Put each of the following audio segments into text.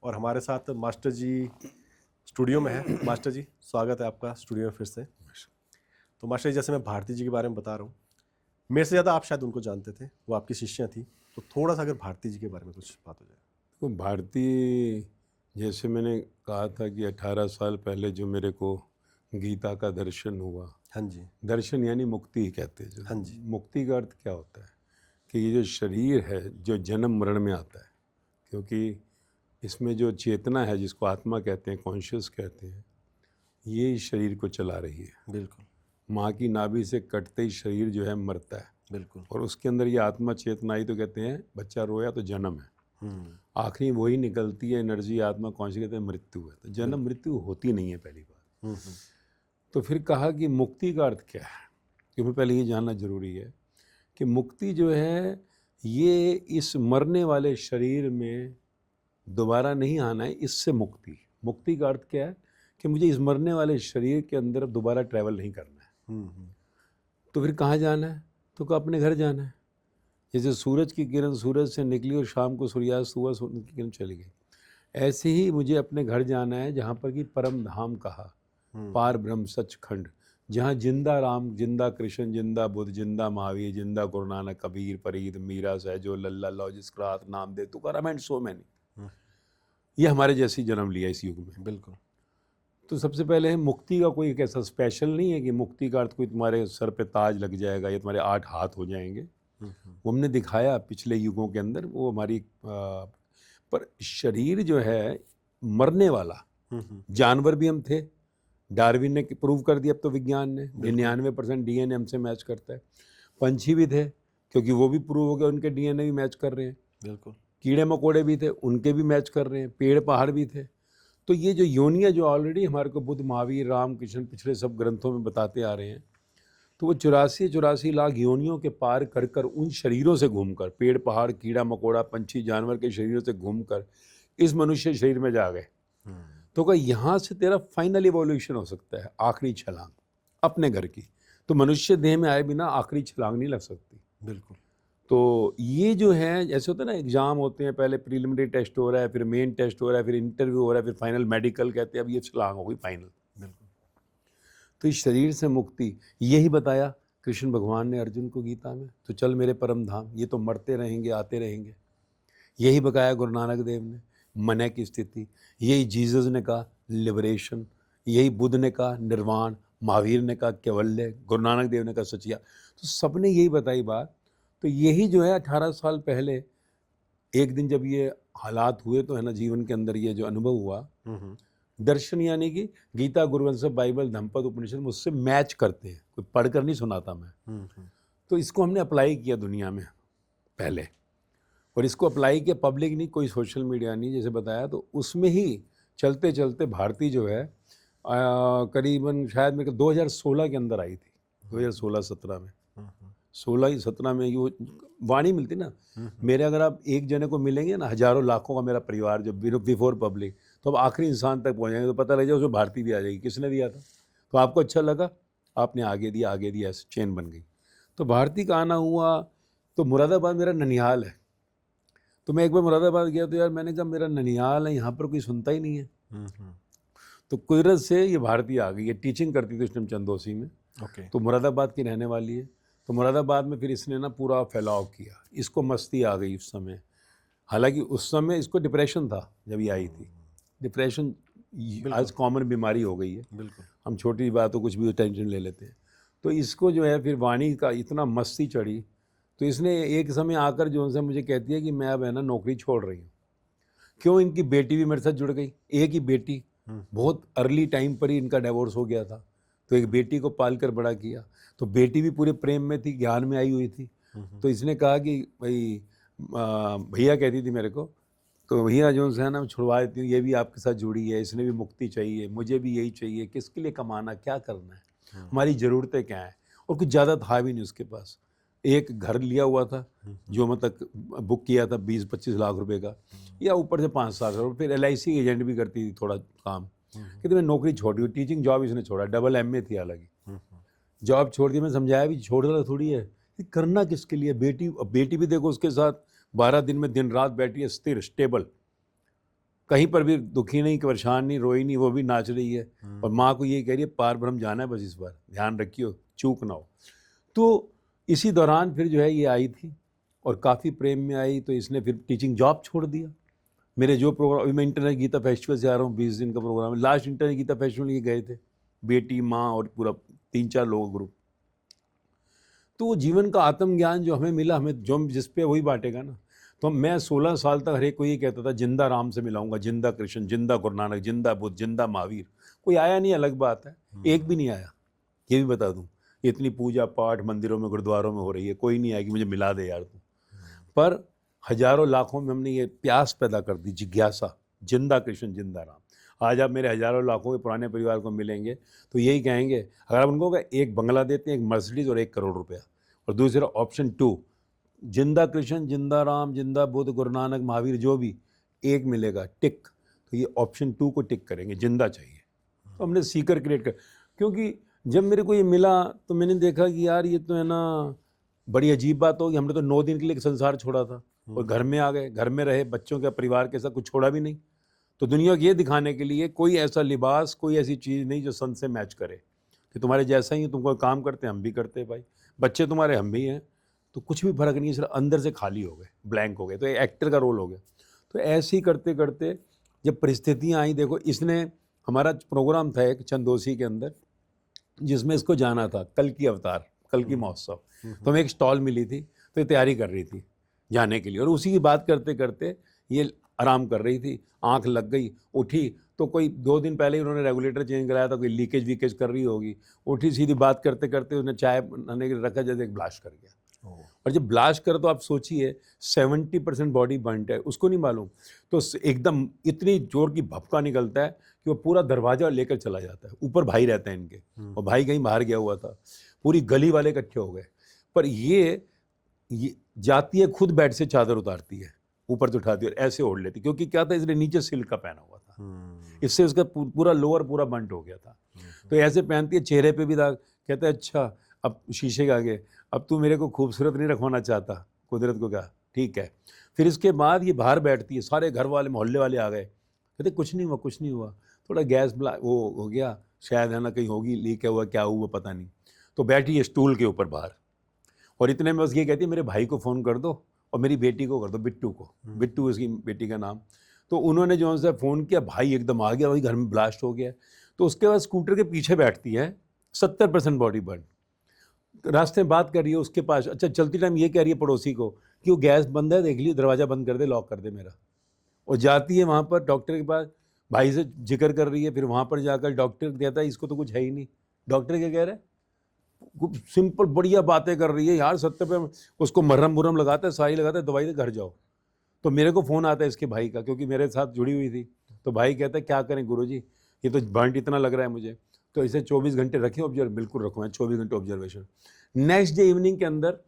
और हमारे साथ मास्टर जी स्टूडियो में है। मास्टर जी, स्वागत है आपका स्टूडियो में फिर से। तो मास्टर जी, जैसे मैं भारती जी के बारे में बता रहा हूँ, मेरे से ज़्यादा आप शायद उनको जानते थे, वो आपकी शिष्या थी, तो थोड़ा सा अगर भारती जी के बारे में कुछ बात हो जाए। तो भारती, जैसे मैंने कहा था कि 18 साल पहले जो मेरे को गीता का दर्शन हुआ। हाँ जी। दर्शन यानी मुक्ति ही कहते हैं। जो हाँ जी। मुक्ति का अर्थ क्या होता है कि ये जो शरीर है जो जन्म मरण में आता है, क्योंकि इसमें जो चेतना है जिसको आत्मा कहते हैं, कॉन्शियस कहते हैं, ये इस शरीर को चला रही है। बिल्कुल माँ की नाभि से कटते ही शरीर जो है मरता है, बिल्कुल। और उसके अंदर ये आत्मा चेतना आई, तो कहते हैं बच्चा रोया तो जन्म है, आखिरी वही निकलती है एनर्जी, आत्मा कौन-सी कहते हैं मृत्यु है। तो जन्म मृत्यु होती नहीं है पहली बात। तो फिर कहा कि मुक्ति का अर्थ क्या है, क्योंकि पहले ये जानना जरूरी है कि मुक्ति जो है ये इस मरने वाले शरीर में दोबारा नहीं आना है, इससे मुक्ति। मुक्ति का अर्थ क्या है कि मुझे इस मरने वाले शरीर के अंदर दोबारा ट्रैवल नहीं करना है। तो फिर कहाँ जाना है? तो कहा अपने घर जाना है। जैसे सूरज की किरण सूरज से निकली और शाम को सूर्यास्त हुआ, सूरज की किरण चली गई, ऐसे ही मुझे अपने घर जाना है जहाँ पर कि परम धाम कहा, पार ब्रह्म सचखंड, जहाँ जिंदा राम, जिंदा कृष्ण, जिंदा बुद्ध, जिंदा महावीर, जिंदा गुरु नानक, कबीर, फरीद, मीरा, सहजो, लल्ला, लॉजिस, क्रात, Namdev, Tukaram and so many, ये हमारे जैसी जन्म लिया इस युग में। बिल्कुल। तो सबसे पहले मुक्ति का कोई एक ऐसा स्पेशल नहीं है कि मुक्ति का अर्थ कोई तुम्हारे सर पे ताज लग जाएगा या तुम्हारे 8 हाथ हो जाएंगे। वो हमने दिखाया पिछले युगों के अंदर, वो हमारी पर शरीर जो है मरने वाला, जानवर भी हम थे, डार्विन ने प्रूव कर दिया, अब तो विज्ञान ने 99% डीएनए हमसे मैच करता है। पंछी भी थे, क्योंकि वो भी प्रूव हो गया, उनके डीएनए भी मैच कर रहे हैं। बिल्कुल। कीड़े मकोड़े भी थे, उनके भी मैच कर रहे हैं। पेड़ पहाड़ भी थे। तो ये जो योनियाँ जो ऑलरेडी हमारे को बुद्ध, महावीर, राम, कृष्ण पिछले सब ग्रंथों में बताते आ रहे हैं, तो वो 84 लाख योनियों के पार कर कर उन शरीरों से घूमकर, पेड़ पहाड़, कीड़ा मकोड़ा, पंछी, जानवर के शरीरों से घूमकर इस मनुष्य शरीर में जा गए। तो क्या यहाँ से तेरा फाइनल इवोल्यूशन हो सकता है, आखिरी छलांग अपने घर की। तो मनुष्य देह में आए बिना आखिरी छलांग नहीं लग सकती। बिल्कुल। तो ये जो है, जैसे होता है ना, एग्जाम होते हैं, पहले प्रीलिमिनरी टेस्ट हो रहा है, फिर मेन टेस्ट हो रहा है, फिर इंटरव्यू हो रहा है, फिर फाइनल मेडिकल, कहते हैं अब ये छलांग हो गई फाइनल। बिल्कुल। तो इस शरीर से मुक्ति, यही बताया कृष्ण भगवान ने अर्जुन को गीता में, तो चल मेरे परम धाम, ये तो मरते रहेंगे आते रहेंगे। यही बताया गुरु नानक देव ने, मन की स्थिति। यही जीसस ने कहा लिबरेशन, यही बुद्ध ने कहा निर्वाण, महावीर ने कहा कैवल्य, गुरु नानक देव ने कहा सचिया। तो सबने यही बताई बात। तो यही जो है 18 साल पहले एक दिन जब ये हालात हुए, तो है ना, जीवन के अंदर ये जो अनुभव हुआ, दर्शन यानी कि गीता, गुरुवंश, बाइबल, धम्मपद, उपनिषद मुझसे मैच करते हैं, कोई पढ़कर नहीं सुनाता मैं। तो इसको हमने अप्लाई किया दुनिया में पहले, और इसको अप्लाई किया पब्लिक नहीं, कोई सोशल मीडिया नहीं, जैसे बताया। तो उसमें ही चलते चलते भारती जो है करीबन शायद मेरे को 2016 के अंदर आई थी, 2016-17 में, 16-17 में ये वाणी मिलती ना मेरे। अगर आप एक जने को मिलेंगे ना, हजारों लाखों का मेरा परिवार जब बिफोर पब्लिक, तो अब आखिरी इंसान तक पहुंचेंगे, तो पता लग जाए उसमें भारती भी आ जाएगी, किसने दिया था। तो आपको अच्छा लगा, आपने आगे दिया, आगे दिया, ऐसे चेन बन गई। तो भारती का आना हुआ। तो मुरादाबाद मेरा ननिहाल है। तो मैं एक बार मुरादाबाद गया, तो यार मैंने कहा मेरा ननिहाल है, यहाँ पर कोई सुनता ही नहीं है। तो कुदरत से ये भारती आ गई, ये टीचिंग करती थी उस टाइम चंदोसी में। तो मुरादाबाद की रहने वाली है। तो मुरादाबाद में फिर इसने ना पूरा फैलाव किया, इसको मस्ती आ गई उस समय। हालांकि उस समय इसको डिप्रेशन था जब ये आई थी। डिप्रेशन आज कॉमन बीमारी हो गई है। बिल्कुल। हम छोटी बात हो कुछ भी टेंशन ले लेते हैं। तो इसको जो है फिर वाणी का इतना मस्ती चढ़ी, तो इसने एक समय आकर जो उनसे मुझे कहती है कि मैं अब है ना नौकरी छोड़ रही हूँ। क्यों? इनकी बेटी भी मेरे साथ जुड़ गई, एक ही बेटी, बहुत अर्ली टाइम पर ही इनका डिवोर्स हो गया था। तो एक बेटी को पालकर बड़ा किया। तो बेटी भी पूरे प्रेम में थी, ज्ञान में आई हुई थी। तो इसने कहा कि भाई, भैया कहती थी मेरे को, तो भैया जो है ना मैं छुड़वा देती हूँ, ये भी आपके साथ जुड़ी है, इसने भी मुक्ति चाहिए, मुझे भी यही चाहिए। किसके लिए कमाना, क्या करना है, हमारी ज़रूरतें क्या हैं। और कुछ ज़्यादा था भी नहीं उसके पास। एक घर लिया हुआ था जो मतलब बुक किया था 20-25 लाख रुपए का, या ऊपर से 5-7 लाख। फिर LIC एजेंट भी करती थी थोड़ा काम। कहते मैं नौकरी छोड़ दी। टीचिंग जॉब इसने छोड़ा, डबल MA थी हालांकि। जॉब छोड़ दी। मैं समझाया भी छोड़ना थोड़ी है, करना किसके लिए। बेटी भी देखो उसके साथ 12 दिन में दिन रात बैठी है, स्थिर स्टेबल। कहीं पर भी दुखी नहीं, परेशान नहीं, रोई नहीं, वो भी नाच रही है। और माँ को ये कह रही है पार ब्रह्म जाना है बस, इस बार ध्यान रखियो, चूक ना हो। तो इसी दौरान फिर जो है ये आई थी और काफ़ी प्रेम में आई, तो इसने फिर टीचिंग जॉब छोड़ दिया। मेरे जो प्रोग्राम, अभी मैं इंटरनेशनल गीता फेस्टिवल से आ रहा हूँ, 20 दिन का प्रोग्राम है। लास्ट इंटरनेशनल गीता फेस्टिवल ये गए थे, बेटी, माँ और पूरा 3-4 लोगों ग्रुप। तो वो जीवन का आत्मज्ञान जो हमें मिला, हमें जो जिस पे वही बांटेगा ना। तो मैं 16 साल तक हर एक को ये कहता था जिंदा राम से मिलाऊंगा, जिंदा कृष्ण, जिंदा गुरु नानक, जिंदा बुद्ध, जिंदा महावीर। कोई आया नहीं, अलग बात है, एक भी नहीं आया, ये भी बता दूं। इतनी पूजा पाठ मंदिरों में गुरुद्वारों में हो रही है, कोई नहीं आया कि मुझे मिला दे यार तू। पर हजारों लाखों में हमने ये प्यास पैदा कर दी, जिज्ञासा, जिंदा कृष्ण जिंदा राम। आज आप मेरे हजारों लाखों के पुराने परिवार को मिलेंगे तो यही कहेंगे, अगर आप उनको एक बंगला देते हैं, एक मर्सिडीज और 1 करोड़ रुपया, और दूसरा ऑप्शन 2, जिंदा कृष्ण जिंदा राम, जिंदा बुद्ध, गुरु नानक, महावीर, जो भी एक मिलेगा टिक, तो ये ऑप्शन 2 को टिक करेंगे, जिंदा चाहिए। तो हमने सीकर क्रिएट कर, क्योंकि जब मेरे को ये मिला तो मैंने देखा कि यार ये तो है ना बड़ी अजीब बात होगी। हमने तो 9 दिन के लिए संसार छोड़ा था और घर में आ गए, घर में रहे, बच्चों के परिवार के साथ कुछ छोड़ा भी नहीं। तो दुनिया को ये दिखाने के लिए कोई ऐसा लिबास, कोई ऐसी चीज़ नहीं जो संत से मैच करे, कि तुम्हारे जैसा ही तुम कोई काम करते हैं हम भी करते हैं भाई, बच्चे तुम्हारे हम भी हैं, तो कुछ भी फर्क नहीं है, सिर्फ अंदर से खाली हो गए, ब्लैंक हो गए, तो एक एक्टर का रोल हो गया। तो ऐसे ही करते करते जब परिस्थितियाँ आई, देखो इसने, हमारा प्रोग्राम था एक चंदोसी के अंदर जिसमें इसको जाना था, कल की अवतार, कल की महोत्सव। तो हमें एक स्टॉल मिली थी, तो ये तैयारी कर रही थी जाने के लिए, और उसी की बात करते करते ये आराम कर रही थी, आंख लग गई, उठी तो कोई 2 दिन पहले ही उन्होंने रेगुलेटर चेंज कराया था, कोई लीकेज वीकेज कर रही होगी, उठी सीधी बात करते करते उसने चाय बनाने के लिए रखा, जैसे एक ब्लास्ट कर गया। और जब ब्लास्ट कर, तो आप सोचिए 70% बॉडी बर्न्ड है, उसको नहीं मालूम, तो एकदम इतनी जोर की भपका निकलता है कि वो पूरा दरवाजा लेकर चला जाता है। ऊपर भाई रहते हैं इनके, और भाई कहीं बाहर गया हुआ था, पूरी गली वाले इकट्ठे हो गए। पर ये जाती है, खुद बेड से चादर उतारती है, ऊपर से उठाती है और ऐसे ओढ़ लेती, क्योंकि क्या था, इसने नीचे सिल्क का पहना हुआ था, इससे उसका पूरा लोअर पूरा बंट हो गया था। तो ऐसे पहनती है, चेहरे पे भी दाग। कहता है अच्छा, अब शीशे के आगे, अब तू मेरे को खूबसूरत नहीं रखवाना चाहता, कुदरत को कहा ठीक है। फिर इसके बाद ये बाहर बैठती है, सारे घर वाले मोहल्ले वाले आ गए, कहते कुछ नहीं हुआ, कुछ नहीं हुआ, थोड़ा गैस वो हो गया शायद, है ना, कहीं होगी लीक हुआ, क्या हुआ पता नहीं। तो बैठी है स्टूल के ऊपर बाहर, और इतने में बस ये कहती है मेरे भाई को फ़ोन कर दो और मेरी बेटी को कर दो, बिट्टू को, बिट्टू उसकी बेटी का नाम। तो उन्होंने जो है फ़ोन किया, भाई एकदम आ गया, वही घर में ब्लास्ट हो गया। तो उसके बाद स्कूटर के पीछे बैठती है, 70% बॉडी बर्न, रास्ते में बात कर रही है उसके पास, अच्छा चलती टाइम ये कह रही है पड़ोसी को कि वो गैस बंद है, देख लियो, दरवाज़ा बंद कर दे, लॉक कर दे मेरा। और जाती है वहाँ पर डॉक्टर के पास, भाई से जिक्र कर रही है, फिर वहाँ पर जाकर डॉक्टर कहता है इसको तो कुछ है ही नहीं। डॉक्टर क्या कह रहा है, सिंपल बढ़िया बातें कर रही है यार, 70 पे उसको मरहम मुरहम लगाता है, साई लगाता है, दवाई दे, घर जाओ। तो मेरे को फ़ोन आता है इसके भाई का, क्योंकि मेरे साथ जुड़ी हुई थी। तो भाई कहता है क्या करें गुरुजी, ये तो बर्न इतना लग रहा है मुझे, तो इसे 24 घंटे रखें ऑब्जर्व, बिल्कुल रखो, मैं 24 घंटे ऑब्जर्वेशन। नेक्स्ट डे इवनिंग के अंदर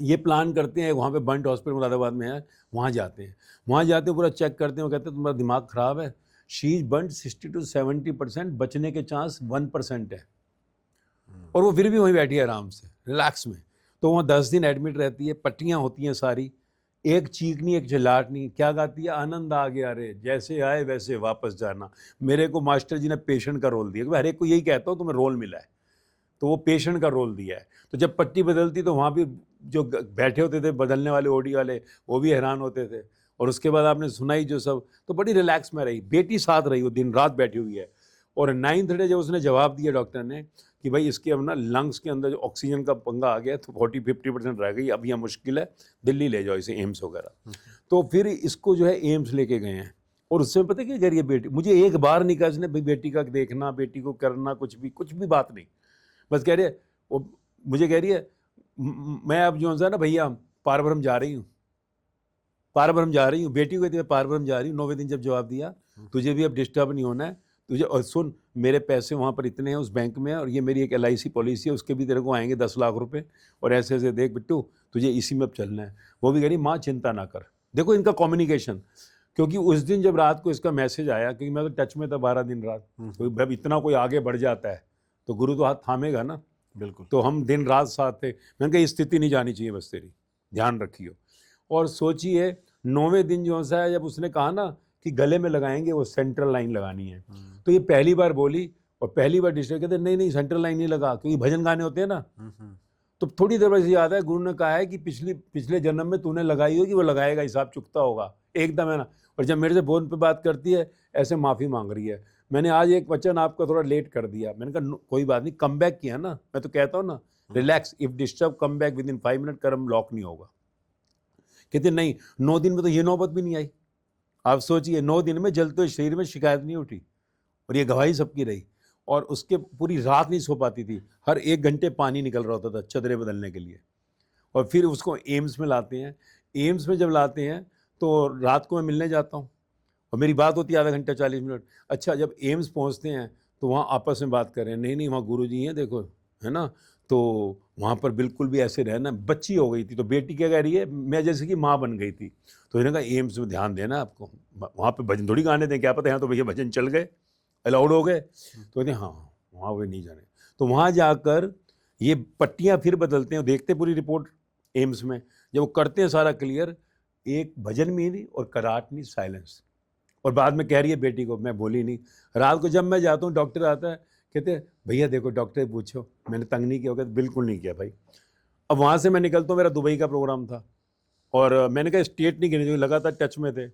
ये प्लान करते हैं, वहाँ पे बंट हॉस्पिटल मुरादाबाद में है, वहाँ जाते हैं, वहाँ जाते हैं पूरा चेक करते हैं, वो कहते हैं तुम्हारा दिमाग ख़राब है, शी इज बंट 60 to 70%, बचने के चांस 1% है। और वो फिर भी वहीं बैठी है आराम से रिलैक्स में। तो वहाँ 10 दिन एडमिट रहती है, पट्टियाँ होती हैं सारी, एक चीखनी एक चिल्लाहट नहीं, क्या गाती है, आनंद आ गया रे, जैसे आए वैसे वापस जाना। मेरे को मास्टर जी ने पेशेंट का रोल दिया, हर एक को यही कहता हूँ तुम्हें रोल मिला है, तो वो पेशेंट का रोल दिया है। तो जब पट्टी बदलती तो वहाँ भी जो बैठे होते थे बदलने वाले ओडी वाले, वो भी हैरान होते थे। और उसके बाद आपने सुनाई जो सब, तो बड़ी रिलैक्स में रही, बेटी साथ रही, वो दिन रात बैठी हुई है। और 9th डे जब उसने जवाब दिया डॉक्टर ने कि भाई इसके अब ना लंग्स के अंदर जो ऑक्सीजन का पंगा आ गया, तो 40-50% रह गई, अब यहाँ मुश्किल है, दिल्ली ले जाओ इसे, एम्स वगैरह। तो फिर इसको जो है एम्स लेके गए हैं। और उससे पता क्या कह रही है बेटी, मुझे एक बार नहीं कहा इसने भाई बेटी का देखना, बेटी को करना, कुछ भी बात नहीं, बस कह रही है, वो मुझे कह रही है मैं अब जो है ना भैया पार ब्रह्म जा रही हूँ, पार ब्रह्म जा रही हूँ। बेटी को कहती है पार ब्रह्म जा रही हूँ। 9वें दिन जब जवाब दिया, तुझे भी अब डिस्टर्ब नहीं होना है तुझे, और सुन मेरे पैसे वहाँ पर इतने हैं उस बैंक में, और ये मेरी एक LIC पॉलिसी है, उसके भी तेरे को आएंगे 10 लाख रुपए, और ऐसे ऐसे देख बिट्टू तुझे इसी में अब चलना है। वो भी कह रही माँ चिंता ना कर। देखो इनका कम्युनिकेशन, क्योंकि उस दिन जब रात को इसका मैसेज आया, क्योंकि मैं तो टच में था 12 दिन रात, तो जब इतना कोई आगे बढ़ जाता है तो गुरु तो हाथ थामेगा ना, बिल्कुल। तो हम दिन रात साथ थे। मैंने कहा ये स्थिति नहीं जानी चाहिए बस तेरी, ध्यान रखियो। और सोचिए 9वें दिन जो सा है, जब उसने कहा ना कि गले में लगाएंगे वो सेंट्रल लाइन लगानी है। तो ये पहली बार बोली और पहली बार डिस्टर्ब कहते नहीं नहीं सेंट्रल लाइन नहीं लगा, क्योंकि भजन गाने होते हैं ना। तो थोड़ी देर बाद से याद है गुरु ने कहा है कि पिछले जन्म में तूने लगाई होगी, वो लगाएगा, हिसाब चुकता होगा एकदम, है ना। और जब मेरे से फोन पे बात करती है ऐसे माफ़ी मांग रही है, मैंने आज एक वचन आपका थोड़ा लेट कर दिया, मैंने कहा कोई बात नहीं, कम बैक किया ना, मैं तो कहता हूँ ना relax, if disturb come back with in 5 minute, कर्म लॉक नहीं होगा। कहते नहीं 9 दिन में तो ये नौबत भी नहीं आई। आप सोचिए 9 दिन में जलते हुए शरीर में शिकायत नहीं उठी, और ये गवाही सबकी रही। और उसके पूरी रात नहीं सो पाती थी, हर 1 घंटे पानी निकल रहा होता था चदरें बदलने के लिए। और फिर उसको एम्स में लाते हैं, एम्स में जब लाते हैं तो रात को मैं मिलने जाता हूँ और मेरी बात होती है आधा घंटा 40 मिनट। अच्छा जब एम्स पहुँचते हैं तो वहाँ आपस में बात कर रहे हैं, नहीं नहीं वहाँ गुरुजी हैं देखो, है ना, तो वहाँ पर बिल्कुल भी ऐसे रहना। बच्ची हो गई थी तो बेटी क्या कह रही है, मैं जैसे कि माँ बन गई थी। तो इन्होंने कहा एम्स में ध्यान देना आपको, वहाँ पे भजन थोड़ी गाने दें, क्या पता यहाँ तो भैया भजन चल गए, अलाउड हो गए। तो कहते हैं हाँ वहाँ वे नहीं जाने। तो वहाँ जाकर ये पट्टियाँ फिर बदलते हैं, देखते पूरी रिपोर्ट एम्स में, जब वो करते हैं सारा क्लियर, एक भजन में नहीं और कराट नहीं, साइलेंस। और बाद में कह रही है बेटी को, मैं बोली नहीं। रात को जब मैं जाता हूँ डॉक्टर आता है, कहते हैं भैया देखो डॉक्टर पूछो, मैंने तंग नहीं किया होगा, बिल्कुल नहीं किया भाई। अब वहाँ से मैं निकलता हूँ, मेरा दुबई का प्रोग्राम था और मैंने कहा स्टेट नहीं गिनी, जो लगातार टच में थे।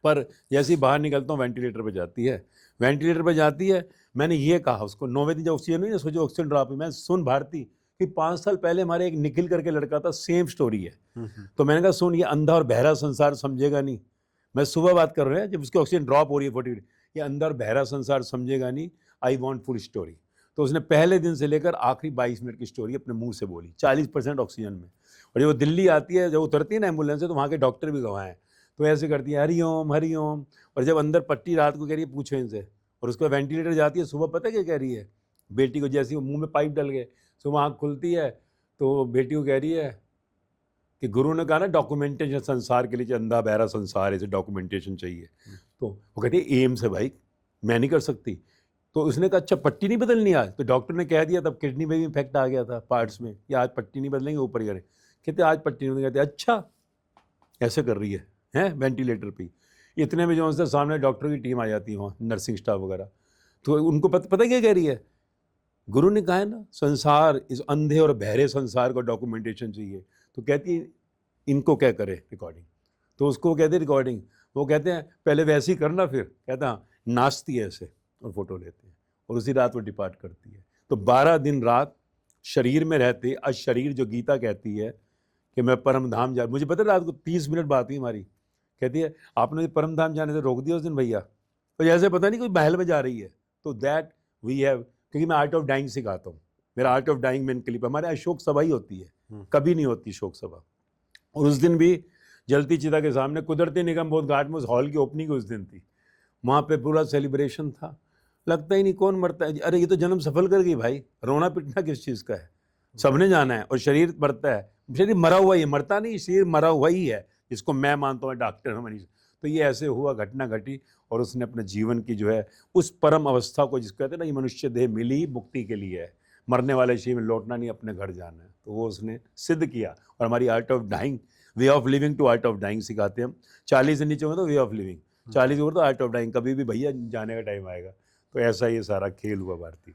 पर जैसे ही बाहर निकलता हूँ वेंटिलेटर पे जाती है, वेंटिलेटर पे जाती है। मैंने ये कहा उसको 9वें दिन जब ऑक्सीजन हुई ना, सोचो ऑक्सीजन ड्रॉप हुई, मैं सुन भारती कि 5 साल पहले हमारे एक निखिल करके लड़का था, सेम स्टोरी है। तो मैंने कहा सुन, ये अंधा और बहरा संसार समझेगा नहीं, मैं सुबह बात कर रहे हैं जब उसकी ऑक्सीजन ड्रॉप हो रही है 40, ये अंधा और बहरा संसार समझेगा नहीं, आई वॉन्ट फुल स्टोरी। तो उसने पहले दिन से लेकर आखिरी 22 मिनट की स्टोरी अपने मुंह से बोली, 40% ऑक्सीजन में। और जब वो दिल्ली आती है, जब उतरती है ना एम्बुलेंस से, तो वहाँ के डॉक्टर भी गवाह हैं, तो ऐसे करती है हरिओम हरिओम। और जब अंदर पट्टी रात को कह रही है पूछो इनसे, और उसके बाद वेंटिलेटर जाती है, सुबह पता क्या कह रही है बेटी को, जैसे वो मुंह में पाइप डल गए, सुबह आँख खुलती है तो बेटी को कह रही है कि गुरु ने कहा ना डॉक्यूमेंटेशन संसार के लिए, अंधा बहरा संसार है, इसे डॉक्यूमेंटेशन चाहिए। तो वो कहती है एम्स है भाई, मैं नहीं कर सकती। तो उसने कहा अच्छा पट्टी नहीं बदलनी आज, तो डॉक्टर ने कह दिया, तब किडनी में भी इफेक्ट आ गया था पार्ट्स में, कि आज पट्टी नहीं बदलेंगे, ऊपर ही करें। कहते आज पट्टी नहीं, कहते अच्छा ऐसे कर रही है वेंटिलेटर पे। इतने में जो उनसे सामने डॉक्टर की टीम आ जाती है, वहाँ नर्सिंग स्टाफ वगैरह, तो उनको पता क्या कह रही है, गुरु ने कहा है ना संसार, इस अंधे और बहरे संसार को डॉक्यूमेंटेशन चाहिए। तो कहती है इनको क्या करे रिकॉर्डिंग, तो उसको कहते हैं रिकॉर्डिंग, वो कहते हैं पहले वैसे ही करना, फिर कहता हाँ, नाचती है ऐसे और फोटो लेते हैं, और उसी रात वो डिपार्ट करती है। तो 12 दिन रात शरीर में रहते, आज शरीर जो गीता कहती है कि मैं परम धाम जा, मुझे पता है रात को 30 मिनट बात हुई हमारी, कहती है आपने परम धाम जाने से रोक दिया उस दिन भैया, तो जैसे पता नहीं कोई महल में जा रही है। तो दैट वी हैव, क्योंकि मैं आर्ट ऑफ डाइंग सिखाता हूँ, मेरा आर्ट ऑफ डाइंग मेन क्लिप, हमारे यहाँ शोक सभा ही होती है, कभी नहीं होती शोक सभा। और उस दिन भी जलती चिता के सामने कुदरती निगम बोध घाट में उस हॉल की ओपनिंग उस दिन थी, वहाँ पे पूरा सेलिब्रेशन था। लगता ही नहीं कौन मरता है, अरे ये तो जन्म सफल कर गई भाई, रोना पिटना किस चीज़ का है, सबने जाना है। और शरीर मरता है, शरीर मरा हुआ ही है, मरता नहीं, शरीर मरा हुआ ही है, जिसको मैं मानता हूँ डॉक्टर मनीष। तो ये ऐसे हुआ, घटना घटी, और उसने अपने जीवन की जो है उस परम अवस्था को, जिसको कहते हैं ना ये मनुष्य देह मिली ही मुक्ति के लिए है, मरने वाले शरीर में लौटना नहीं, अपने घर जाना है, तो वो उसने सिद्ध किया। और हमारी art of dying, way of living to art of dying सिखाते हैं हम। 40 से नीचे हो तो वे ऑफ लिविंग, 40 ऊपर तो आर्ट ऑफ डाइंग, कभी भी भैया जाने का टाइम आएगा। तो ऐसा ये सारा खेल हुआ भारती।